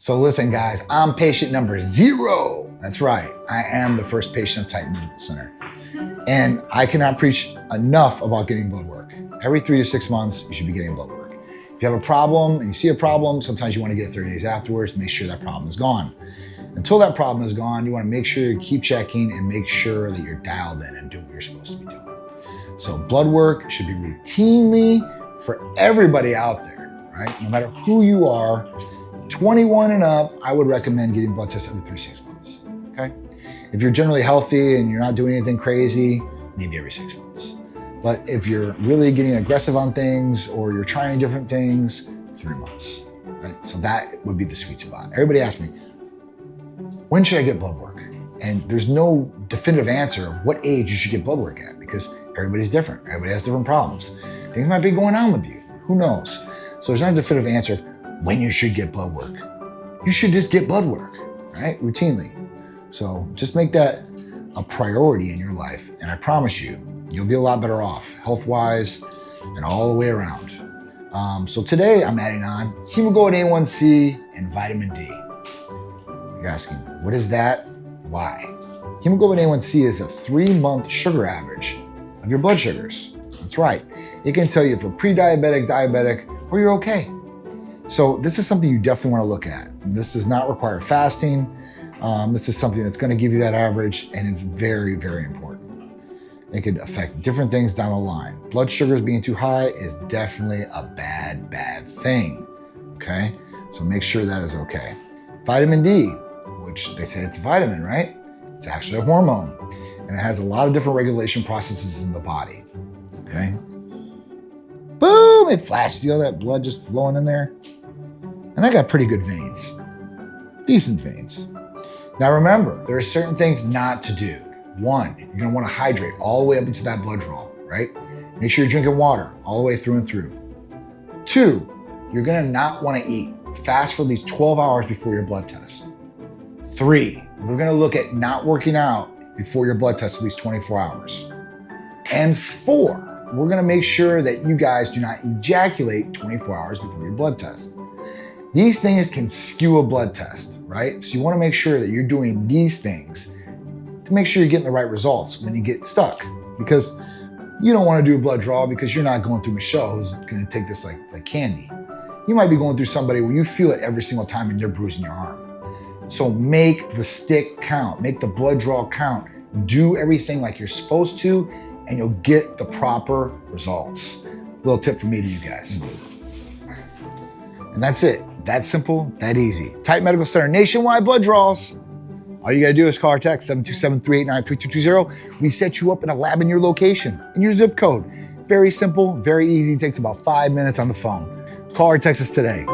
So listen, guys, I'm patient number 0. That's right. I am the first patient of Titan Medical Center. And I cannot preach enough about getting blood work. Every 3 to 6 months, you should be getting blood work. If you have a problem and you see a problem, sometimes you want to get 30 days afterwards to make sure that problem is gone. Until that problem is gone, you want to make sure you keep checking and make sure that you're dialed in and doing what you're supposed to be doing. So blood work should be routinely for everybody out there, right? No matter who you are, 21 and up, I would recommend getting blood tests every 3 to 6 months, okay? If you're generally healthy and you're not doing anything crazy, maybe every 6 months. But if you're really getting aggressive on things or you're trying different things, 3 months, right? So that would be the sweet spot. Everybody asks me, when should I get blood work? And there's no definitive answer of what age you should get blood work at because everybody's different. Everybody has different problems. Things might be going on with you. Who knows? So there's not a definitive answer of when you should get blood work. You should just get blood work, right? Routinely. So just make that a priority in your life. And I promise you, you'll be a lot better off health-wise and all the way around. So today I'm adding on hemoglobin A1C and vitamin D. You're asking, what is that? Why? Hemoglobin A1C is a 3-month sugar average of your blood sugars. That's right. It can tell you if you're pre-diabetic, diabetic, or you're okay. So this is something you definitely want to look at. This does not require fasting. This is something that's going to give you that average, and it's very, very important. It could affect different things down the line. Blood sugars being too high is definitely a bad, bad thing. Okay? So make sure that is okay. Vitamin D, which they say it's a vitamin, right? It's actually a hormone, and it has a lot of different regulation processes in the body. Okay? Boom! It flashed. See all that blood just flowing in there? And I got pretty good veins. Decent veins. Now remember, there are certain things not to do. 1, you're gonna wanna hydrate all the way up into that blood draw, right? Make sure you're drinking water all the way through and through. 2, you're gonna not wanna eat. Fast for at least 12 hours before your blood test. 3, we're gonna look at not working out before your blood test at least 24 hours. And 4, we're gonna make sure that you guys do not ejaculate 24 hours before your blood test. These things can skew a blood test, right? So you wanna make sure that you're doing these things to make sure you're getting the right results when you get stuck. Because you don't wanna do a blood draw because you're not going through Michelle who's gonna take this like candy. You might be going through somebody where you feel it every single time and they're bruising your arm. So make the stick count, make the blood draw count. Do everything like you're supposed to, and you'll get the proper results. Little tip from me to you guys. And that's it. That simple, that easy. Titan Medical Center, nationwide blood draws. All you gotta do is call or text 727-389-3220. We set you up in a lab in your location, in your zip code. Very simple, very easy. It takes about 5 minutes on the phone. Call or text us today.